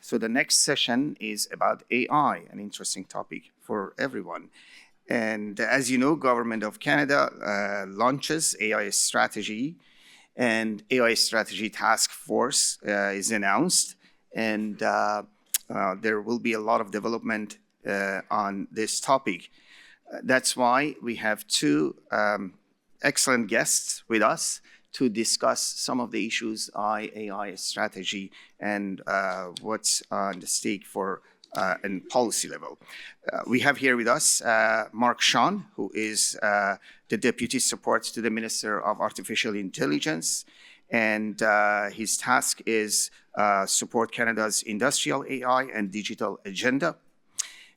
So the next session is about AI, an interesting topic for everyone. And as you know, Government of Canada launches AI strategy, and AI strategy task force is announced, and there will be a lot of development on this topic. That's why we have two excellent guests with us to discuss some of the issues on AI strategy and what's on the stake for in policy level. We have here with us Mark Schaan, who is the Deputy Support to the Minister of Artificial Intelligence, and his task is support Canada's industrial AI and digital agenda.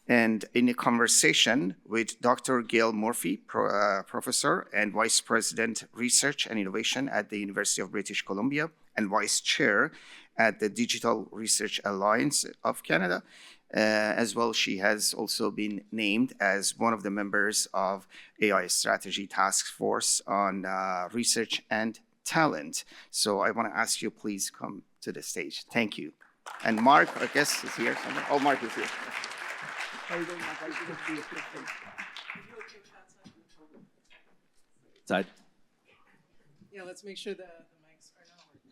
And in a conversation with Dr. Gail Murphy, Professor and Vice President, Research and Innovation at the University of British Columbia and Vice Chair at the Digital Research Alliance of Canada. As well, she has also been named as one of the members of AI Strategy Task Force on Research and Talent. So I want to ask you, please come to the stage. Thank you. And Mark, I guess, is here somewhere. Oh, Mark is here. Side. Yeah, let's make sure the mics are not working.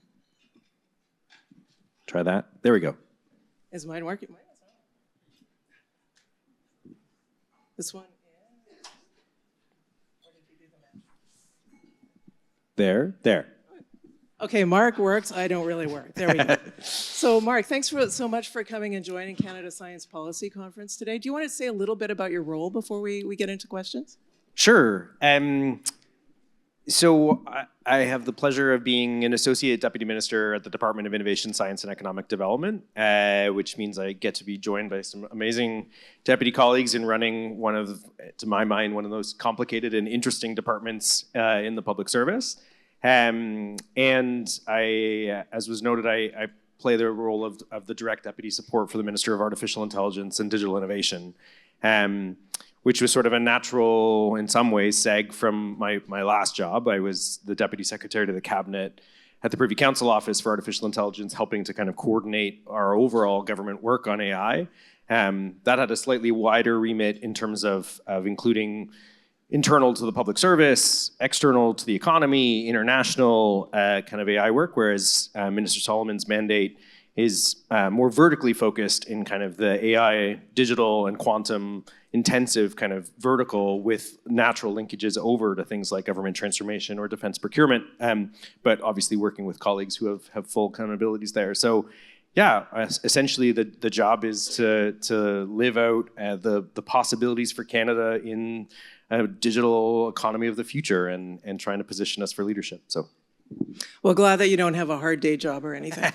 Try that. There we go. Is mine working? Mine is on. This one is. Where did you do the math? There. Okay, Mark works. I don't really work. There we go. So, Mark, thanks so much for coming and joining Canada Science Policy Conference today. Do you want to say a little bit about your role before we get into questions? Sure. So I have the pleasure of being an Associate Deputy Minister at the Department of Innovation, Science and Economic Development, which means I get to be joined by some amazing deputy colleagues in running one of, to my mind, one of the most complicated and interesting departments in the public service. And I, as was noted, I play the role of the direct deputy support for the Minister of Artificial Intelligence and Digital Innovation, which was sort of a natural, in some ways, seg from my last job. I was the Deputy Secretary to the Cabinet at the Privy Council Office for Artificial Intelligence, helping to kind of coordinate our overall government work on AI. That had a slightly wider remit in terms of including internal to the public service, external to the economy, international kind of AI work, whereas Minister Solomon's mandate is more vertically focused in kind of the AI, digital, and quantum intensive kind of vertical with natural linkages over to things like government transformation or defense procurement, but obviously working with colleagues who have full accountabilities there. So yeah, essentially the job is to live out the possibilities for Canada in a digital economy of the future and trying to position us for leadership. So. Well, glad that you don't have a hard day job or anything.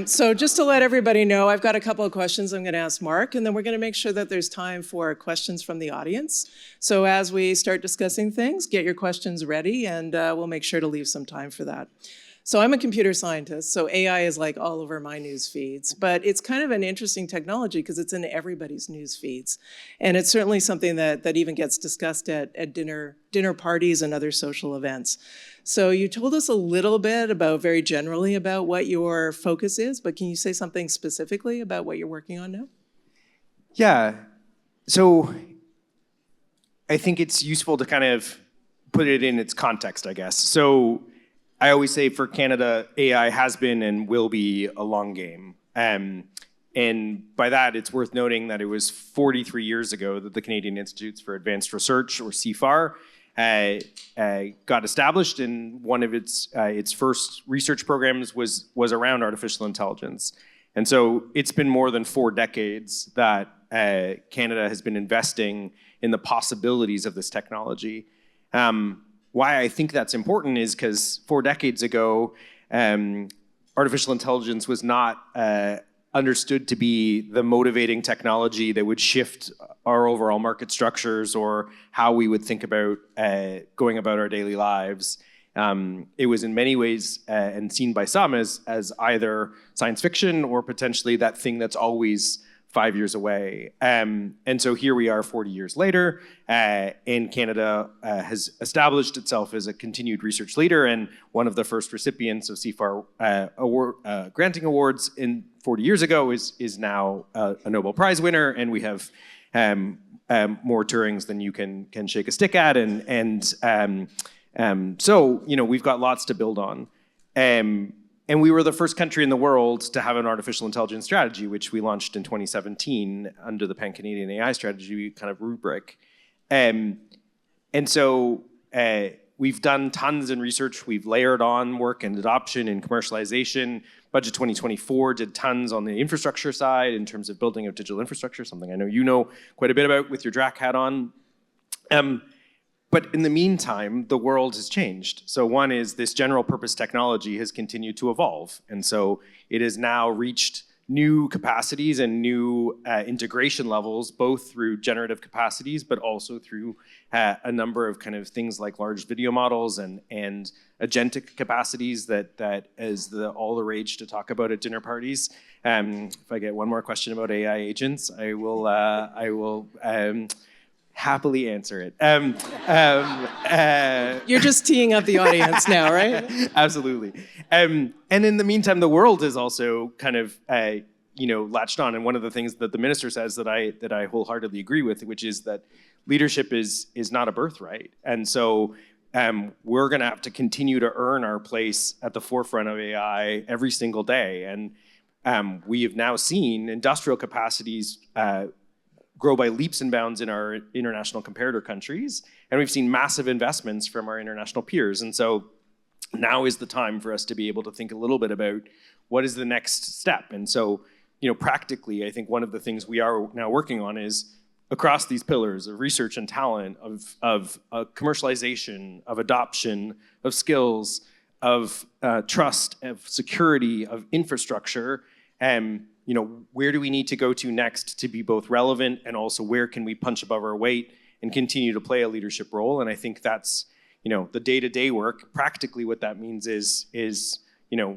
So just to let everybody know, I've got a couple of questions I'm going to ask Mark, and then we're going to make sure that there's time for questions from the audience. So as we start discussing things, get your questions ready, and we'll make sure to leave some time for that. So I'm a computer scientist, so AI is like all over my news feeds, but it's kind of an interesting technology because it's in everybody's news feeds. And it's certainly something that even gets discussed at dinner parties and other social events. So you told us a little bit very generally about what your focus is, but can you say something specifically about what you're working on now? Yeah, so I think it's useful to kind of put it in its context, I guess. So I always say for Canada, AI has been and will be a long game. And by that, it's worth noting that it was 43 years ago that the Canadian Institutes for Advanced Research, or CIFAR, got established, and one of its first research programs was around artificial intelligence. And so it's been more than 4 decades that Canada has been investing in the possibilities of this technology. Why I think that's important is because 4 decades ago, artificial intelligence was not understood to be the motivating technology that would shift our overall market structures or how we would think about going about our daily lives. It was in many ways and seen by some as either science fiction or potentially that thing that's always 5 years away. And so here we are 40 years later, and Canada has established itself as a continued research leader and one of the first recipients of CFAR granting awards 40 years ago is now a Nobel Prize winner, and we have more Turings than you can shake a stick at, so we've got lots to build on. And we were the first country in the world to have an artificial intelligence strategy, which we launched in 2017 under the Pan-Canadian AI strategy kind of rubric. And so we've done tons in research. We've layered on work and adoption and commercialization. Budget 2024 did tons on the infrastructure side in terms of building of digital infrastructure, something I know you know quite a bit about with your DRAC hat on. But in the meantime, the world has changed. So one is this general purpose technology has continued to evolve. And so it has now reached new capacities and new integration levels, both through generative capacities, but also through a number of kind of things like large video models and agentic capacities that is all the rage to talk about at dinner parties. If I get one more question about AI agents, I will happily answer it. You're just teeing up the audience now, right? Absolutely. And in the meantime, the world is also kind of latched on. And one of the things that the minister says that I wholeheartedly agree with, which is that leadership is not a birthright. And so we're going to have to continue to earn our place at the forefront of AI every single day. And we have now seen industrial capacities grow by leaps and bounds in our international comparator countries. And we've seen massive investments from our international peers. And so now is the time for us to be able to think a little bit about what is the next step. And so, practically, I think one of the things we are now working on is across these pillars of research and talent, of commercialization, of adoption, of skills, of trust, of security, of infrastructure, where do we need to go to next to be both relevant, and also where can we punch above our weight and continue to play a leadership role? And I think that's, the day-to-day work. Practically what that means is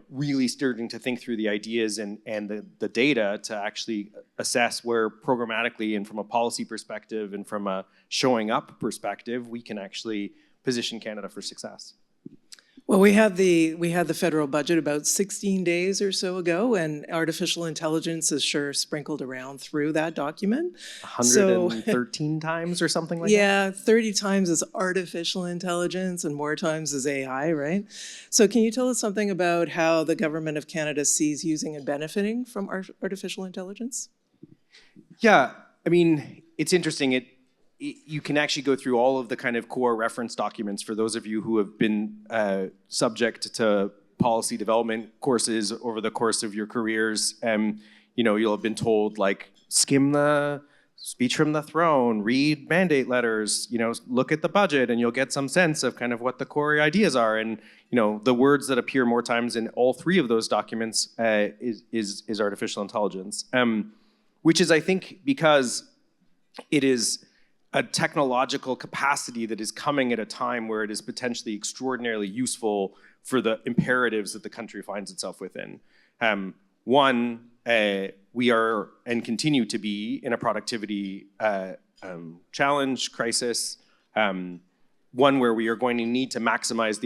really starting to think through the ideas and the data to actually assess where programmatically and from a policy perspective and from a showing up perspective, we can actually position Canada for success. Well, we had the federal budget about 16 days or so ago, and artificial intelligence is sure sprinkled around through that document. 113 times or something like that? Yeah, 30 times is artificial intelligence and more times is AI, right? So can you tell us something about how the government of Canada sees using and benefiting from artificial intelligence? Yeah, I mean, it's interesting. You can actually go through all of the kind of core reference documents for those of you who have been subject to policy development courses over the course of your careers. You'll have been told, like, skim the speech from the throne, read mandate letters, look at the budget, and you'll get some sense of kind of what the core ideas are. And the words that appear more times in all three of those documents is artificial intelligence, which is, I think, because it is a technological capacity that is coming at a time where it is potentially extraordinarily useful for the imperatives that the country finds itself within. One, we are and continue to be in a productivity challenge, crisis, one where we are going to need to optimize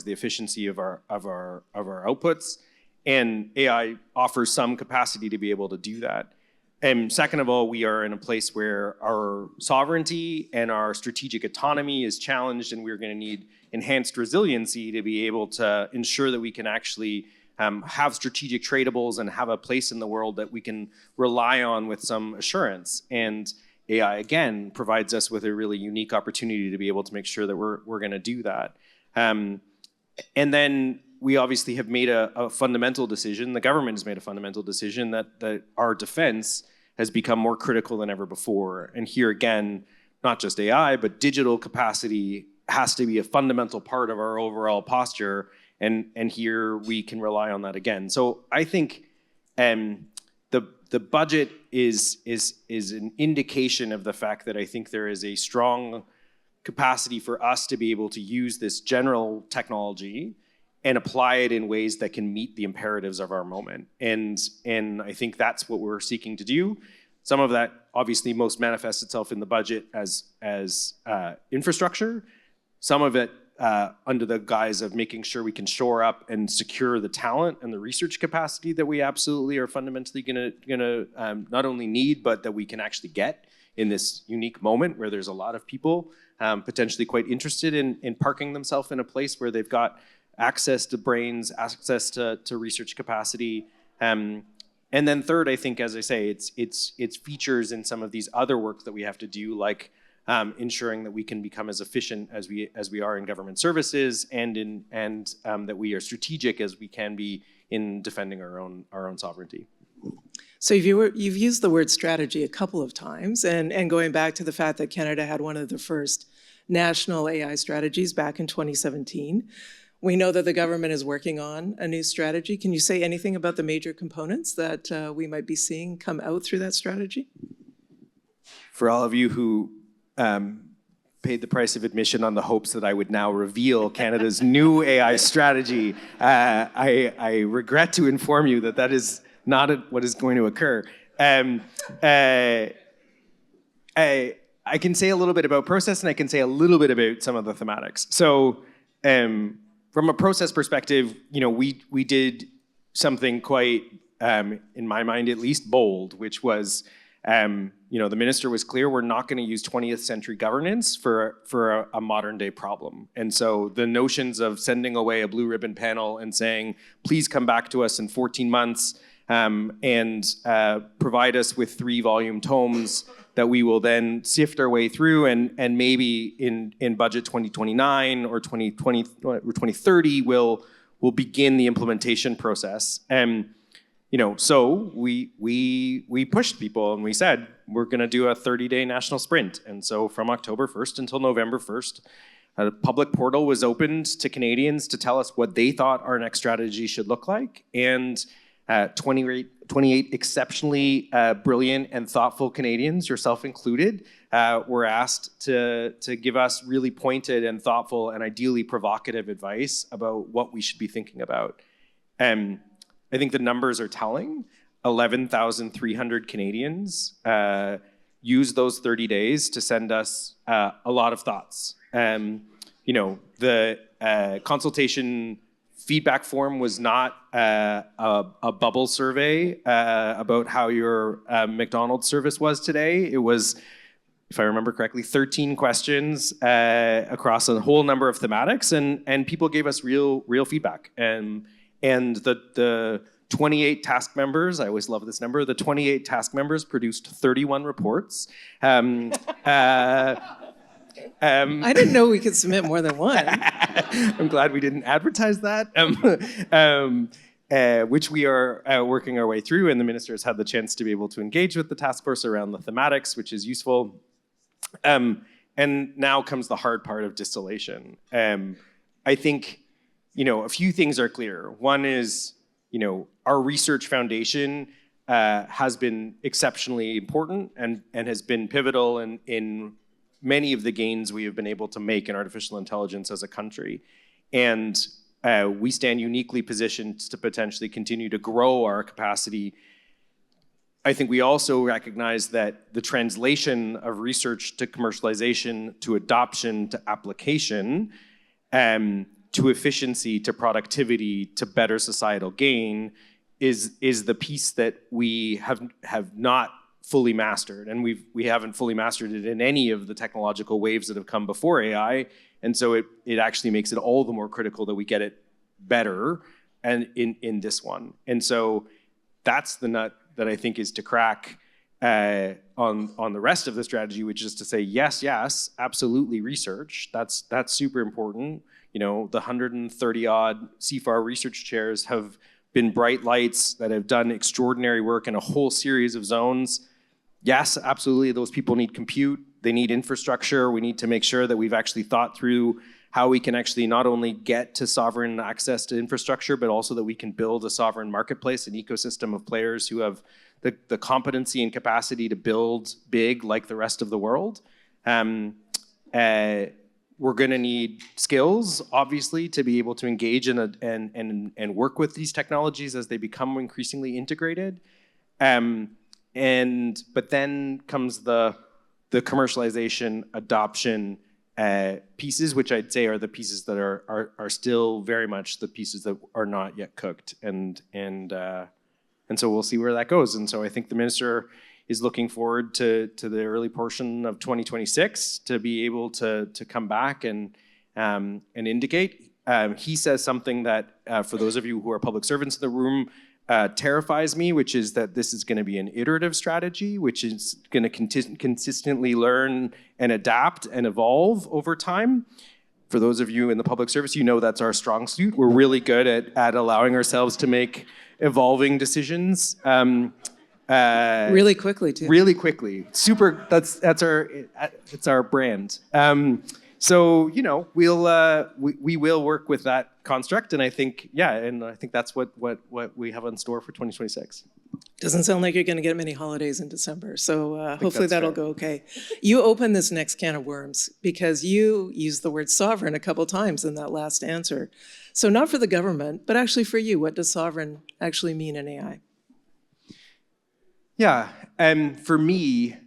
the efficiency of our outputs, and AI offers some capacity to be able to do that. And second of all, we are in a place where our sovereignty and our strategic autonomy is challenged, and we're going to need enhanced resiliency to be able to ensure that we can actually have strategic tradables and have a place in the world that we can rely on with some assurance. And AI, again, provides us with a really unique opportunity to be able to make sure that we're going to do that. And then we obviously have made a fundamental decision, the government has made a fundamental decision that our defense has become more critical than ever before. And here again, not just AI, but digital capacity has to be a fundamental part of our overall posture. And here we can rely on that again. So I think the budget is an indication of the fact that I think there is a strong capacity for us to be able to use this general technology and apply it in ways that can meet the imperatives of our moment. And I think that's what we're seeking to do. Some of that obviously most manifests itself in the budget as infrastructure. Some of it under the guise of making sure we can shore up and secure the talent and the research capacity that we absolutely are fundamentally gonna not only need, but that we can actually get in this unique moment where there's a lot of people potentially quite interested in parking themselves in a place where they've got access to brains, access to research capacity. And then third, I think, as I say, it's features in some of these other work that we have to do, like ensuring that we can become as efficient as we are in government services, and that we are strategic as we can be in defending our own sovereignty. So you've used the word strategy a couple of times, and going back to the fact that Canada had one of the first national AI strategies back in 2017. We know that the government is working on a new strategy. Can you say anything about the major components that we might be seeing come out through that strategy? For all of you who paid the price of admission on the hopes that I would now reveal Canada's new AI strategy, I regret to inform you that is not what is going to occur. I can say a little bit about process, and I can say a little bit about some of the thematics. So from a process perspective, we did something quite, in my mind at least, bold, which was, the minister was clear, we're not going to use 20th century governance for a modern day problem. And so the notions of sending away a blue ribbon panel and saying, please come back to us in 14 months and provide us with 3-volume tomes that we will then sift our way through, and maybe in budget 2029 or 2020 or 2030 we'll begin the implementation process. So we pushed people and we said we're going to do a 30-day national sprint. And so from October 1st until November 1st, a public portal was opened to Canadians to tell us what they thought our next strategy should look like. And 28 exceptionally brilliant and thoughtful Canadians, yourself included, were asked to give us really pointed and thoughtful and ideally provocative advice about what we should be thinking about. I think the numbers are telling. 11,300 Canadians used those 30 days to send us a lot of thoughts. The consultation feedback form was not a bubble survey about how your McDonald's service was today. It was, if I remember correctly, 13 questions across a whole number of thematics, and people gave us real feedback. And the 28 task members, I always love this number, the 28 task members produced 31 reports. I didn't know we could submit more than one. I'm glad we didn't advertise that, which we are working our way through, and the minister has had the chance to be able to engage with the task force around the thematics, which is useful. And now comes the hard part of distillation. I think, a few things are clear. One is, our research foundation has been exceptionally important and has been pivotal in many of the gains we have been able to make in artificial intelligence as a country. And we stand uniquely positioned to potentially continue to grow our capacity. I think we also recognize that the translation of research to commercialization, to adoption, to application, to efficiency, to productivity, to better societal gain is the piece that we have not fully mastered, and we haven't fully mastered it in any of the technological waves that have come before AI, and so it actually makes it all the more critical that we get it better and in this one. And so that's the nut that I think is to crack on the rest of the strategy, which is to say yes, absolutely research. That's super important. The 130 odd CFAR research chairs have been bright lights that have done extraordinary work in a whole series of zones. Yes, absolutely, those people need compute, they need infrastructure. We need to make sure that we've actually thought through how we can actually not only get to sovereign access to infrastructure, but also that we can build a sovereign marketplace, an ecosystem of players who have the competency and capacity to build big like the rest of the world. We're we're going to need skills, obviously, to be able to engage and work with these technologies as they become increasingly integrated. But then comes the commercialization, adoption pieces, which I'd say are the pieces that are still very much the pieces that are not yet cooked, and so we'll see where that goes. And so I think the minister is looking forward to the early portion of 2026 to be able to come back and indicate. He says something that, for those of you who are public servants in the room, terrifies me, which is that this is going to be an iterative strategy, which is going to consistently learn and adapt and evolve over time. For those of you in the public service, you know that's our strong suit. We're really good at allowing ourselves to make evolving decisions. Really quickly, too. Really quickly. Super, it's our brand. So, we will work with that construct, and I think, that's what we have in store for 2026. Doesn't sound like you're going to get many holidays in December, so hopefully that'll go okay. You open this next can of worms because you used the word sovereign a couple times in that last answer. So not for the government, but actually for you, what does sovereign actually mean in AI? Yeah, for me,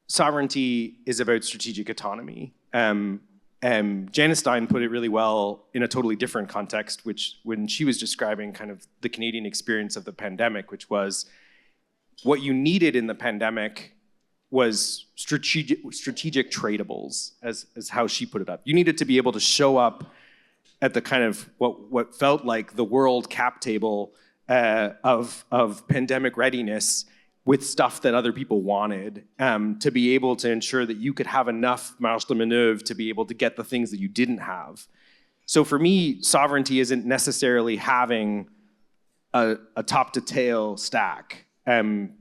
sovereignty is about strategic autonomy. Janice Stein put it really well in a totally different context, which when she was describing kind of the Canadian experience of the pandemic, which was what you needed in the pandemic was strategic tradables, as how she put it up. You needed to be able to show up at the kind of what felt like the world cap table of pandemic readiness with stuff that other people wanted, to be able to ensure that you could have enough marge de manœuvre to be able to get the things that you didn't have. So for me, sovereignty isn't necessarily having a top-to-tail stack,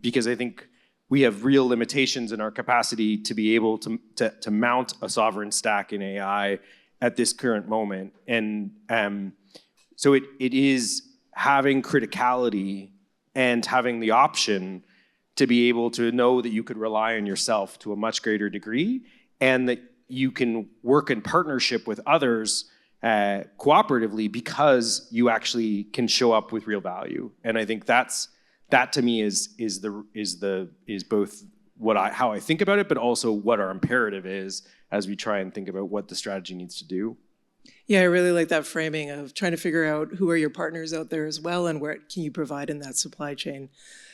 because I think we have real limitations in our capacity to be able to mount a sovereign stack in AI at this current moment. And so it is having criticality and having the option to be able to know that you could rely on yourself to a much greater degree, and that you can work in partnership with others cooperatively because you actually can show up with real value. And I think that to me is both how I think about it, but also what our imperative is as we try and think about what the strategy needs to do. Yeah, I really like that framing of trying to figure out who are your partners out there as well, and where can you provide in that supply chain.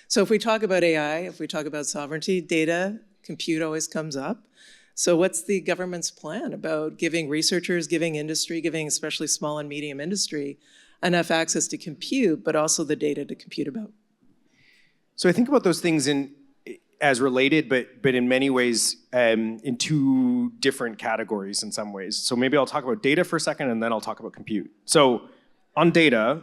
So if we talk about AI, if we talk about sovereignty, data, compute always comes up. So what's the government's plan about giving researchers, giving industry, giving especially small and medium industry, enough access to compute, but also the data to compute about? So I think about those things as related, but in many ways in two different categories in some ways. So maybe I'll talk about data for a second, and then I'll talk about compute. So on data,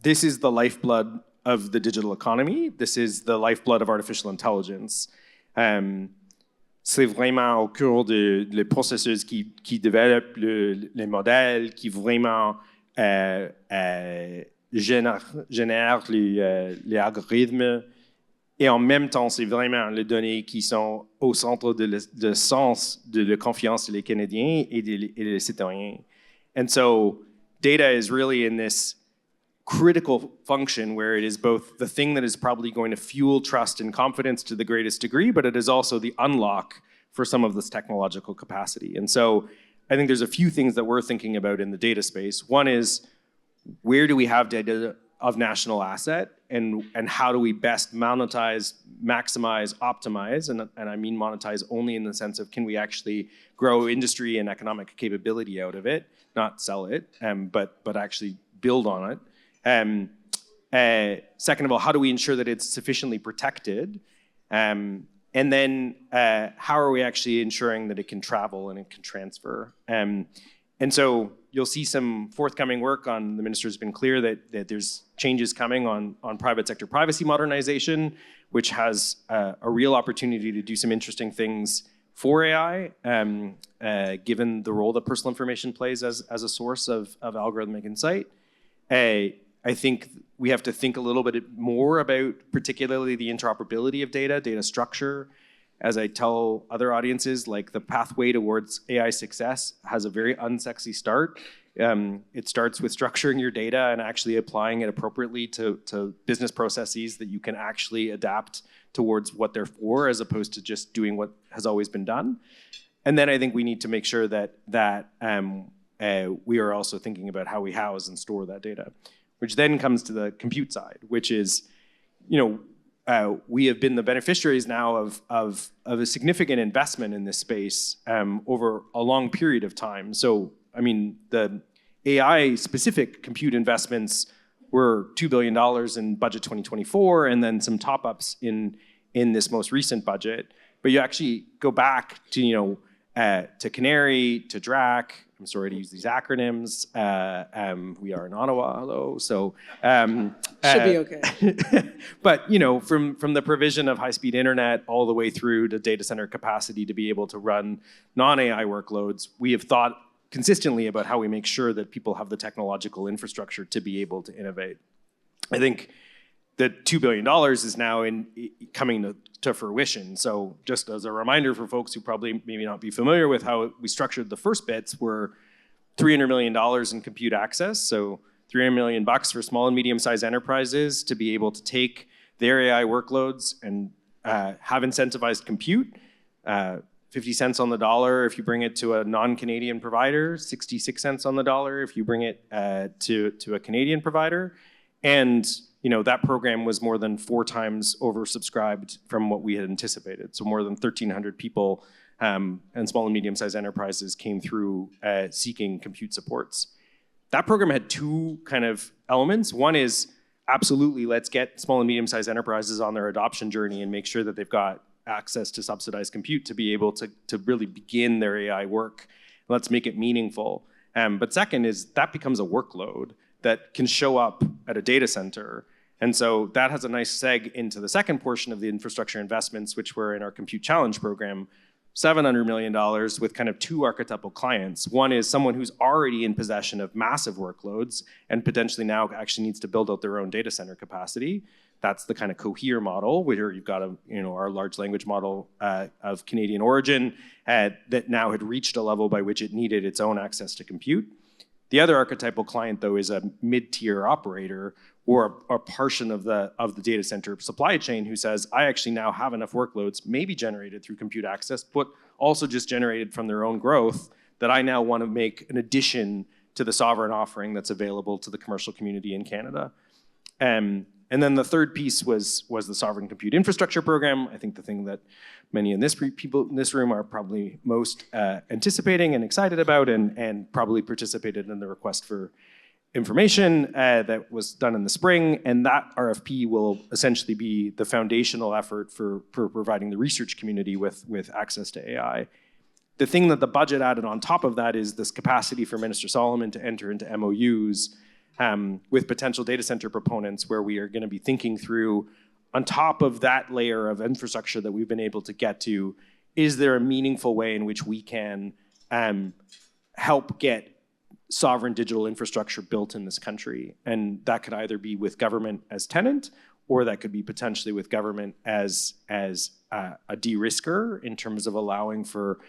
this is the lifeblood of the digital economy. This is the lifeblood of artificial intelligence. C'est vraiment au cœur des processus qui développent les modèles, qui vraiment génèrent les algorithmes. Et en même temps, c'est vraiment les données qui sont au centre de sens de la confiance des Canadiens et des citoyens. And so data is really in this critical function where it is both the thing that is probably going to fuel trust and confidence to the greatest degree, but it is also the unlock for some of this technological capacity. And so I think there's a few things that we're thinking about in the data space. One is, where do we have data of national asset, and how do we best monetize, maximize, optimize, and I mean monetize only in the sense of, can we actually grow industry and economic capability out of it, not sell it, but actually build on it. Second of all, how do we ensure that it's sufficiently protected? And then how are we actually ensuring that it can travel and it can transfer? And so you'll see some forthcoming work on, the minister's been clear that there's changes coming on private sector privacy modernization, which has a real opportunity to do some interesting things for AI, given the role that personal information plays as a source of algorithmic insight. I think we have to think a little bit more about particularly the interoperability of data structure, as I tell other audiences, like the pathway towards AI success has a very unsexy start. It starts with structuring your data and actually applying it appropriately to business processes that you can actually adapt towards what they're for, as opposed to just doing what has always been done. And then I think we need to make sure that we are also thinking about how we house and store that data, which then comes to the compute side, which is, we have been the beneficiaries now of a significant investment in this space over a long period of time. So, I mean, the AI-specific compute investments were $2 billion in budget 2024, and then some top-ups in this most recent budget. But you actually go back to, to Canary, to DRAC. I'm sorry to use these acronyms. We are in Ottawa, though, so should be okay. But from the provision of high-speed internet all the way through to data center capacity to be able to run non-AI workloads, we have thought consistently about how we make sure that people have the technological infrastructure to be able to innovate. I think the $2 billion is now coming to fruition. So just as a reminder for folks who probably maybe not be familiar with how we structured the first bits, were $300 million in compute access. So $300 million for small and medium-sized enterprises to be able to take their AI workloads and have incentivized compute. 50 cents on the dollar if you bring it to a non-Canadian provider, 66 cents on the dollar if you bring it to a Canadian provider. And that program was more than 4 times oversubscribed from what we had anticipated. So more than 1,300 people and small and medium-sized enterprises came through seeking compute supports. That program had 2 kind of elements. One is absolutely, let's get small and medium-sized enterprises on their adoption journey and make sure that they've got access to subsidized compute to be able to really begin their AI work. Let's make it meaningful. But second is that becomes a workload that can show up at a data center. And so that has a nice seg into the second portion of the infrastructure investments, which were in our Compute Challenge program, $700 million with kind of 2 archetypal clients. One is someone who's already in possession of massive workloads and potentially now actually needs to build out their own data center capacity. That's the kind of Cohere model, where you've got our large language model of Canadian origin that now had reached a level by which it needed its own access to compute. The other archetypal client, though, is a mid-tier operator or a portion of the data center supply chain who says, I actually now have enough workloads, maybe generated through compute access, but also just generated from their own growth, that I now want to make an addition to the sovereign offering that's available to the commercial community in Canada. And then the third piece was the Sovereign Compute Infrastructure Program. I think the thing that many in people in this room are probably most anticipating and excited about, and probably participated in the request for information that was done in the spring. And that RFP will essentially be the foundational effort for providing the research community with access to AI. The thing that the budget added on top of that is this capacity for Minister Solomon to enter into MOUs with potential data center proponents, where we are going to be thinking through, on top of that layer of infrastructure that we've been able to get to, is there a meaningful way in which we can help get sovereign digital infrastructure built in this country? And that could either be with government as tenant, or that could be potentially with government as a de-risker in terms of allowing for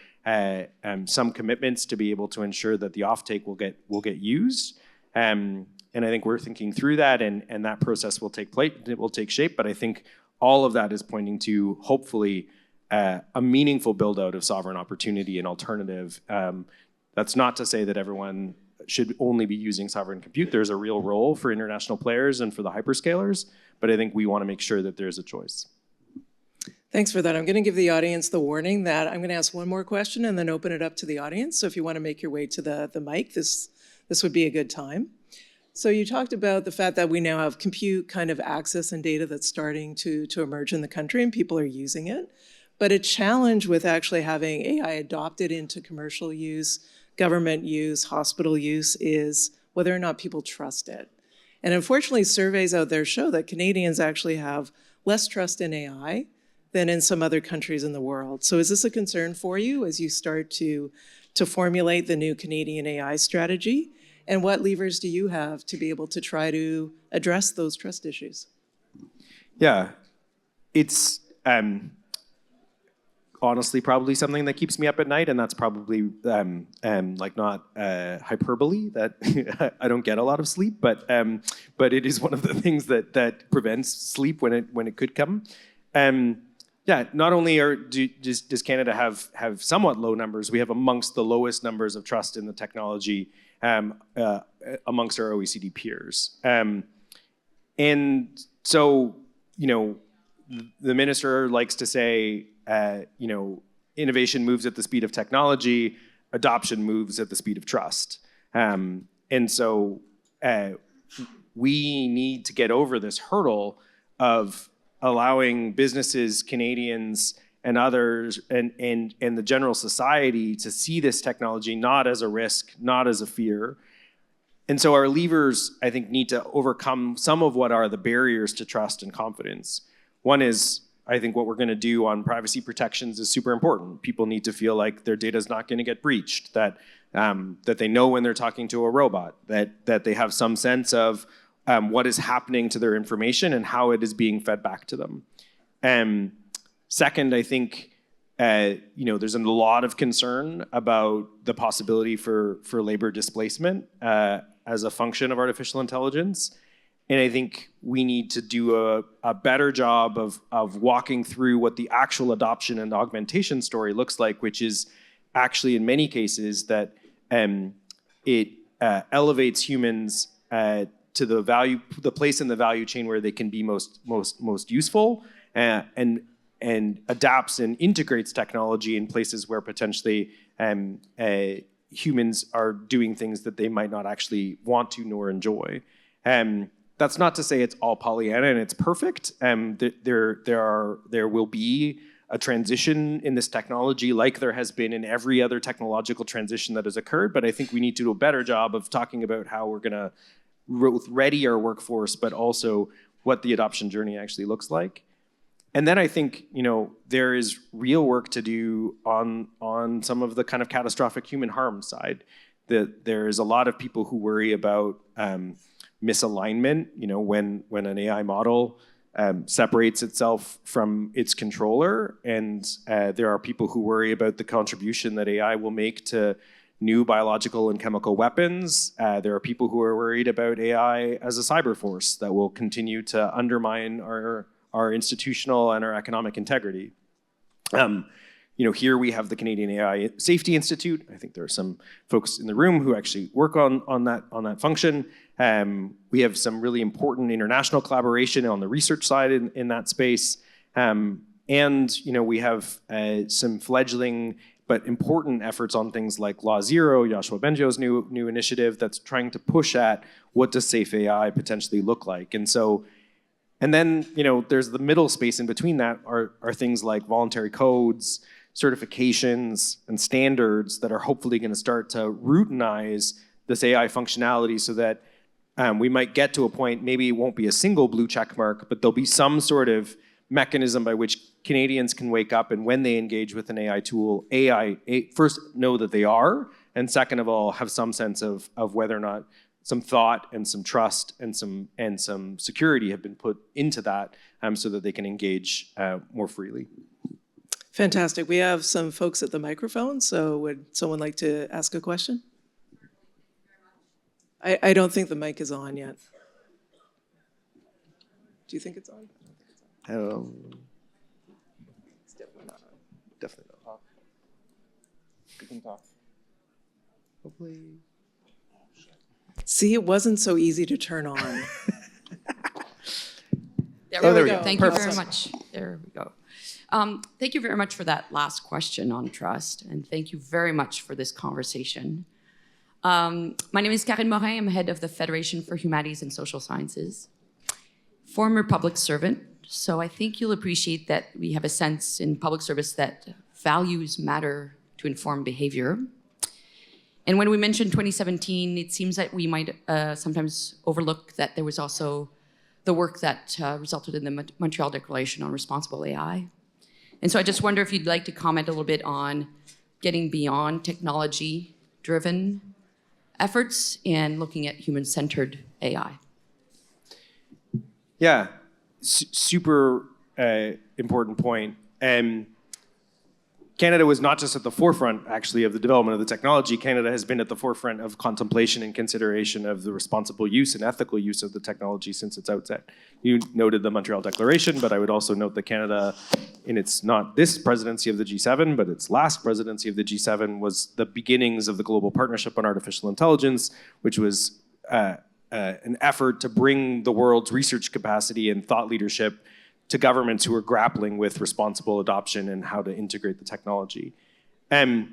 some commitments to be able to ensure that the offtake will get used. And I think we're thinking through that, and that process will take place. It will take shape. But I think all of that is pointing to, hopefully, a meaningful build out of sovereign opportunity and alternative. That's not to say that everyone should only be using sovereign compute. There's a real role for international players and for the hyperscalers, but I think we want to make sure that there's a choice. Thanks for that. I'm going to give the audience the warning that I'm going to ask one more question and then open it up to the audience. So if you want to make your way to the mic, this would be a good time. So you talked about the fact that we now have compute kind of access and data that's starting to emerge in the country, and people are using it. But a challenge with actually having AI adopted into commercial use, government use, hospital use, is whether or not people trust it. And unfortunately, surveys out there show that Canadians actually have less trust in AI than in some other countries in the world. So is this a concern for you as you start to formulate the new Canadian AI strategy? And what levers do you have to be able to try to address those trust issues? Yeah, it's honestly probably something that keeps me up at night, and that's probably like not hyperbole that I don't get a lot of sleep, but it is one of the things that prevents sleep when it could come. Yeah, not only does Canada have somewhat low numbers, we have amongst the lowest numbers of trust in the technology amongst our OECD peers. And so, the minister likes to say, innovation moves at the speed of technology, adoption moves at the speed of trust. And so we need to get over this hurdle of allowing businesses, Canadians, and others, and the general society to see this technology not as a risk, not as a fear. And so our levers, I think, need to overcome some of what are the barriers to trust and confidence. One is, I think what we're going to do on privacy protections is super important. People need to feel like their data is not going to get breached, that they know when they're talking to a robot, that they have some sense of what is happening to their information and how it is being fed back to them. Second, I think there's a lot of concern about the possibility for labor displacement as a function of artificial intelligence. And I think we need to do a better job of walking through what the actual adoption and augmentation story looks like, which is actually in many cases that it elevates humans to the place in the value chain where they can be most useful, and adapts and integrates technology in places where potentially humans are doing things that they might not actually want to nor enjoy. That's not to say it's all Pollyanna and it's perfect. There will be a transition in this technology like there has been in every other technological transition that has occurred, but I think we need to do a better job of talking about how we're going to ready our workforce, but also what the adoption journey actually looks like. And then I think, there is real work to do on some of the kind of catastrophic human harm side. That there is a lot of people who worry about misalignment, when an AI model separates itself from its controller. And there are people who worry about the contribution that AI will make to new biological and chemical weapons. There are people who are worried about AI as a cyber force that will continue to undermine our institutional and our economic integrity. Here we have the Canadian AI Safety Institute. I think there are some folks in the room who actually work on that function. We have some really important international collaboration on the research side in that space. And we have some fledgling but important efforts on things like Law Zero, Joshua Bengio's new initiative that's trying to push at what does safe AI potentially look like. And then, there's the middle space in between that are things like voluntary codes, certifications, and standards that are hopefully going to start to routinize this AI functionality so that we might get to a point, maybe it won't be a single blue check mark, but there'll be some sort of mechanism by which Canadians can wake up and when they engage with an AI tool, first know that they are, and second of all, have some sense of whether or not some thought and some trust and some security have been put into that so that they can engage more freely. Fantastic. We have some folks at the microphone, so would someone like to ask a question? I don't think the mic is on yet. Do you think it's on? It's definitely not on. Definitely not on. You can talk. Hopefully. See, it wasn't so easy to turn on. There we go. Thank you very much. There we go. Thank you very much for that last question on trust, and thank you very much for this conversation. My name is Karine Morin. I'm head of the Federation for Humanities and Social Sciences. Former public servant, so I think you'll appreciate that we have a sense in public service that values matter to inform behavior. And when we mentioned 2017, it seems that we might sometimes overlook that there was also the work that resulted in the Montreal Declaration on Responsible AI. And so I just wonder if you'd like to comment a little bit on getting beyond technology-driven efforts and looking at human-centered AI. Yeah, super important point. Canada was not just at the forefront, actually, of the development of the technology. Canada has been at the forefront of contemplation and consideration of the responsible use and ethical use of the technology since its outset. You noted the Montreal Declaration, but I would also note that Canada, in its not this presidency of the G7, but its last presidency of the G7, was the beginnings of the Global Partnership on Artificial Intelligence, which was an effort to bring the world's research capacity and thought leadership to governments who are grappling with responsible adoption and how to integrate the technology. It's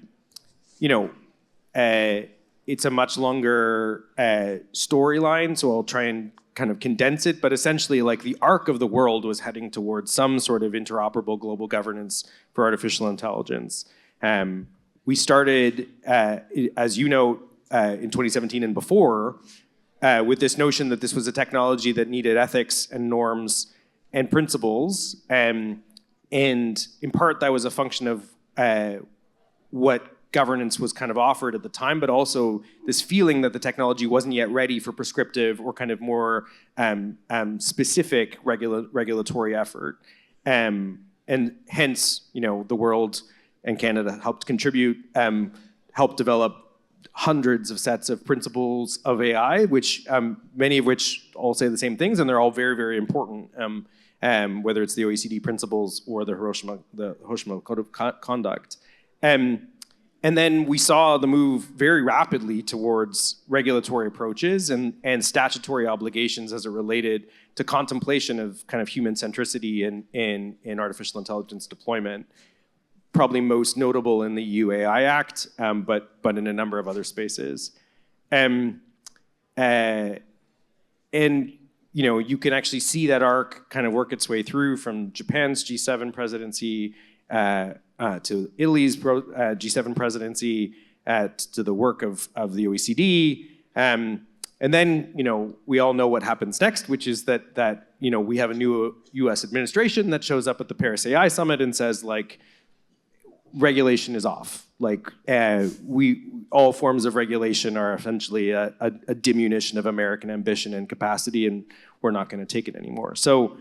a much longer storyline, so I'll try and kind of condense it, but essentially like the arc of the world was heading towards some sort of interoperable global governance for artificial intelligence. We started, as you know, in 2017 and before, with this notion that this was a technology that needed ethics and norms and principles, and in part that was a function of what governance was kind of offered at the time, but also this feeling that the technology wasn't yet ready for prescriptive or kind of more specific regulatory effort. And hence, the world and Canada helped contribute, helped develop hundreds of sets of principles of AI, which many of which all say the same things, and they're all very, very important. Whether it's the OECD principles or the Hiroshima Code of Conduct. And then we saw the move very rapidly towards regulatory approaches and statutory obligations as it related to contemplation of kind of human centricity in artificial intelligence deployment. Probably most notable in the EU AI Act, but in a number of other spaces. And you can actually see that arc kind of work its way through from Japan's G7 presidency to Italy's G7 presidency to the work of the OECD. And then, we all know what happens next, which is that we have a new US administration that shows up at the Paris AI Summit and says, like, regulation is off. Like, all forms of regulation are essentially a diminution of American ambition and capacity, and we're not going to take it anymore. So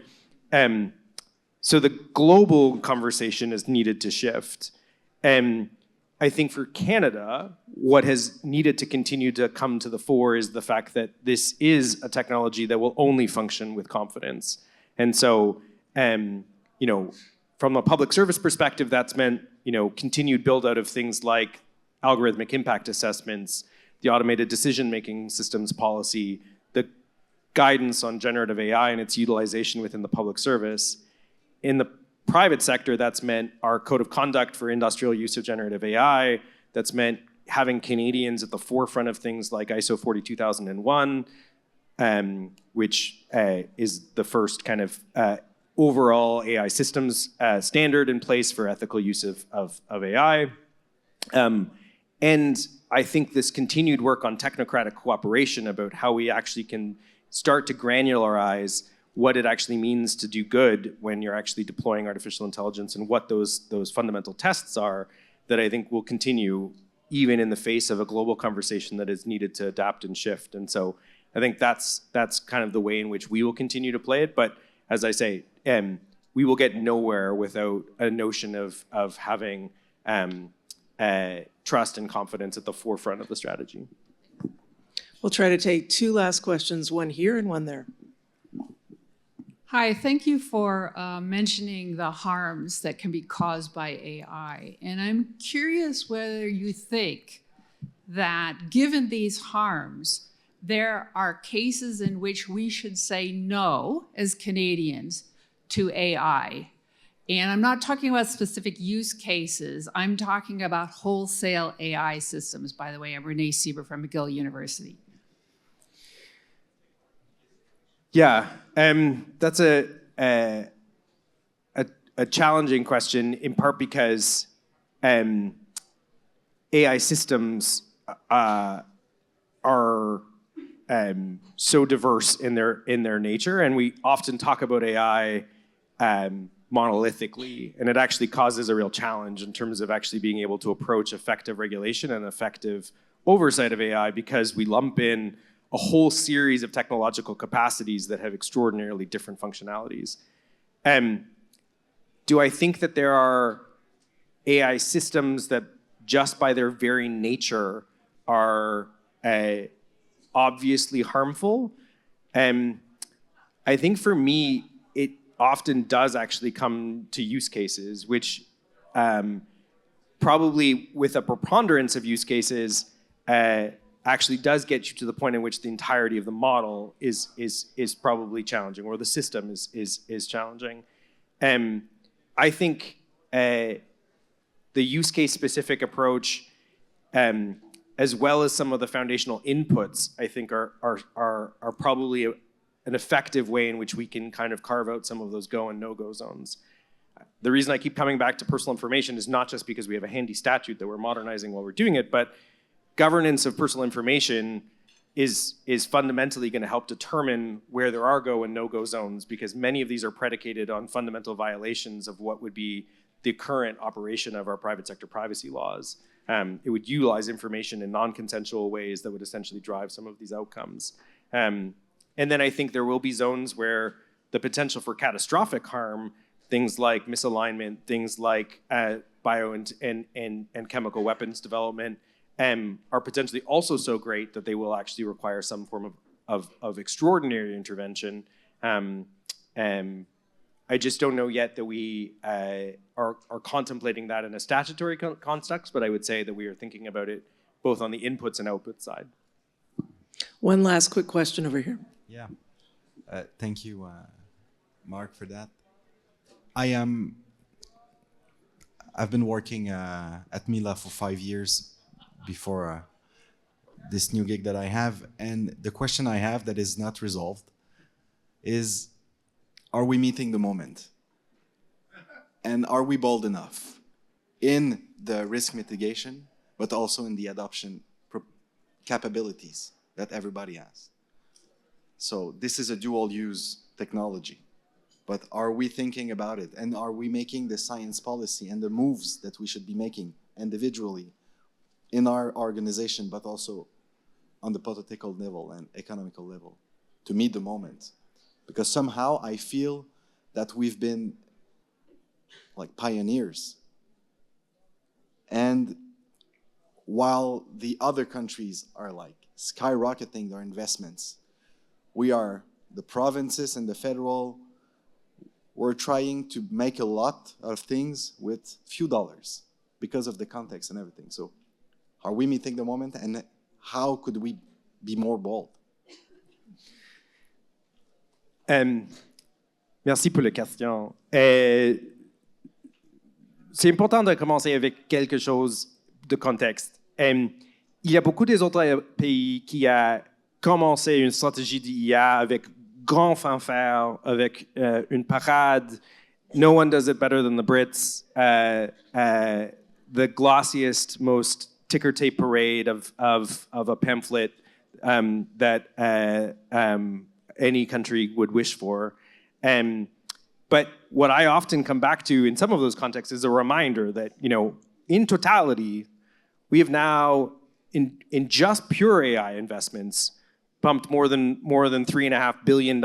the global conversation is needed to shift. And I think for Canada, what has needed to continue to come to the fore is the fact that this is a technology that will only function with confidence. And so, from a public service perspective, that's meant continued build out of things like algorithmic impact assessments, the automated decision-making systems policy, the guidance on generative AI and its utilization within the public service. In the private sector, that's meant our code of conduct for industrial use of generative AI. That's meant having Canadians at the forefront of things like ISO 42001, which is the first kind of overall AI systems standard in place for ethical use of AI. And I think this continued work on technocratic cooperation about how we actually can start to granularize what it actually means to do good when you're actually deploying artificial intelligence and what those fundamental tests are, that I think will continue even in the face of a global conversation that is needed to adapt and shift. And so I think that's kind of the way in which we will continue to play it. But as I say, we will get nowhere without a notion of having trust and confidence at the forefront of the strategy. We'll try to take two last questions, one here and one there. Hi, thank you for mentioning the harms that can be caused by AI. And I'm curious whether you think that given these harms, there are cases in which we should say no as Canadians to AI. And I'm not talking about specific use cases. I'm talking about wholesale AI systems. By the way, I'm Renee Sieber from McGill University. Yeah, that's a challenging question, in part because AI systems are so diverse in their nature, and we often talk about AI monolithically, and it actually causes a real challenge in terms of actually being able to approach effective regulation and effective oversight of AI, because we lump in a whole series of technological capacities that have extraordinarily different functionalities. Do I think that there are AI systems that just by their very nature are obviously harmful. I think for me, it often does actually come to use cases, which probably with a preponderance of use cases actually does get you to the point in which the entirety of the model is probably challenging, or the system is challenging. I think the use case specific approach, as well as some of the foundational inputs, I think are probably an effective way in which we can kind of carve out some of those go and no-go zones. The reason I keep coming back to personal information is not just because we have a handy statute that we're modernizing while we're doing it, but governance of personal information is fundamentally going to help determine where there are go and no-go zones, because many of these are predicated on fundamental violations of what would be the current operation of our private sector privacy laws. It would utilize information in non-consensual ways that would essentially drive some of these outcomes. And then I think there will be zones where the potential for catastrophic harm, things like misalignment, things like bio and chemical weapons development, are potentially also so great that they will actually require some form of extraordinary intervention. I just don't know yet that we are contemplating that in a statutory context, but I would say that we are thinking about it both on the inputs and outputs side. One last quick question over here. Yeah, thank you, Mark, for that. I've been working at Mila for 5 years before this new gig that I have, and the question I have that is not resolved is, are we meeting the moment? And are we bold enough in the risk mitigation, but also in the adoption capabilities that everybody has? So this is a dual-use technology, but are we thinking about it? And are we making the science policy and the moves that we should be making individually in our organization, but also on the political level and economical level to meet the moment? Because somehow I feel that we've been like pioneers. And while the other countries are like skyrocketing their investments, we are, the provinces and the federal, we're trying to make a lot of things with few dollars because of the context and everything. So are we meeting the moment, and how could we be more bold? Merci pour la question. C'est important de commencer avec quelque chose de contexte. Il y a beaucoup des autres pays qui ont commencé une stratégie d'IA avec grand fanfare, avec une parade. No one does it better than the Brits. The glossiest, most ticker tape parade of a pamphlet that any country would wish for. But what I often come back to in some of those contexts is a reminder that, you know, in totality, we have now, in just pure AI investments, pumped more than $3.5 billion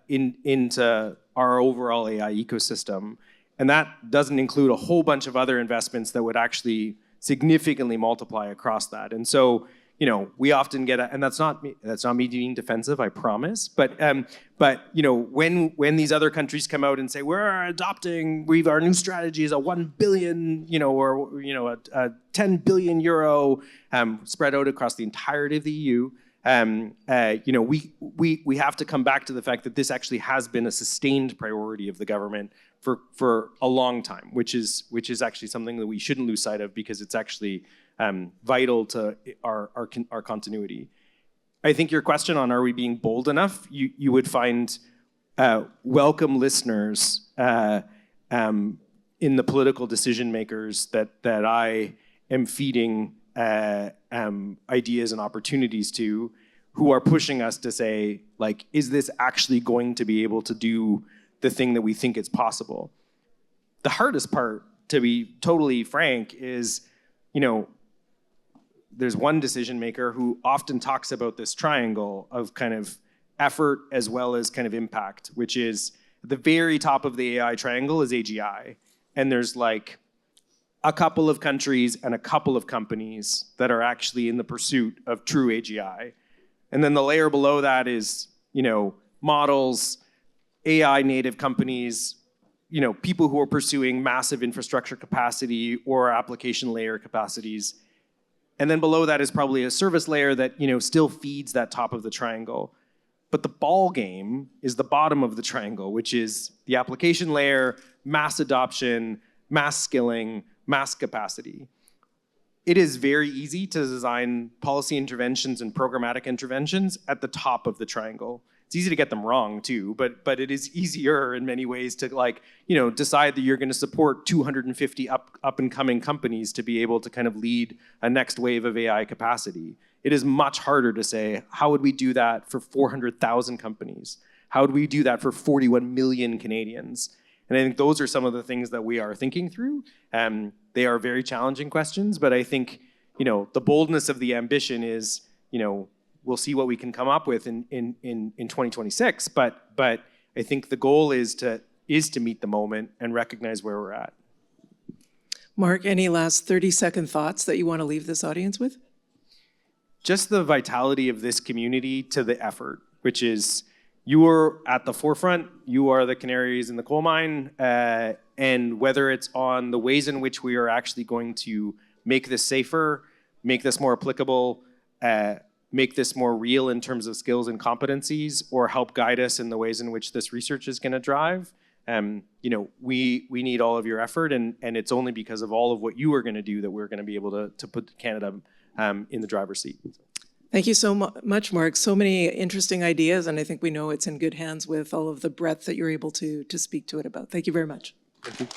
into our overall AI ecosystem. And that doesn't include a whole bunch of other investments that would actually significantly multiply across that. And so, you know, we often get, and that's not me being defensive, I promise. But you know, when these other countries come out and say we're adopting, our new strategy is a 1 billion, you know, or you know, a 10 billion euro spread out across the entirety of the EU. You know, we have to come back to the fact that this actually has been a sustained priority of the government for a long time, which is actually something that we shouldn't lose sight of, because it's actually vital to our continuity. I think your question on are we being bold enough, you would find welcome listeners in the political decision makers that I am feeding ideas and opportunities to, who are pushing us to say, like, is this actually going to be able to do the thing that we think it's possible? The hardest part, to be totally frank, is, you know, there's one decision maker who often talks about this triangle of kind of effort as well as kind of impact, which is at the very top of the AI triangle is AGI. And there's like a couple of countries and a couple of companies that are actually in the pursuit of true AGI. And then the layer below that is, models, AI native companies, people who are pursuing massive infrastructure capacity or application layer capacities. And then below that is probably a service layer that, still feeds that top of the triangle. But the ball game is the bottom of the triangle, which is the application layer, mass adoption, mass skilling, mass capacity. It is very easy to design policy interventions and programmatic interventions at the top of the triangle. It's easy to get them wrong too, but it is easier in many ways to decide that you're going to support 250 up and coming companies to be able to kind of lead a next wave of AI capacity. It is much harder to say, how would we do that for 400,000 companies? How would we do that for 41 million Canadians? And I think those are some of the things that we are thinking through. They are very challenging questions, but I think, the boldness of the ambition is, we'll see what we can come up with in 2026. But I think the goal is to meet the moment and recognize where we're at. Mark, any last 30-second thoughts that you want to leave this audience with? Just the vitality of this community to the effort, which is you are at the forefront, you are the canaries in the coal mine, and whether it's on the ways in which we are actually going to make this safer, make this more applicable, make this more real in terms of skills and competencies, or help guide us in the ways in which this research is going to drive, we need all of your effort, and it's only because of all of what you are going to do that we're going to be able to put Canada in the driver's seat. Thank you so much, Mark. So many interesting ideas, and I think we know it's in good hands with all of the breadth that you're able to speak to it about. Thank you very much. Thank you.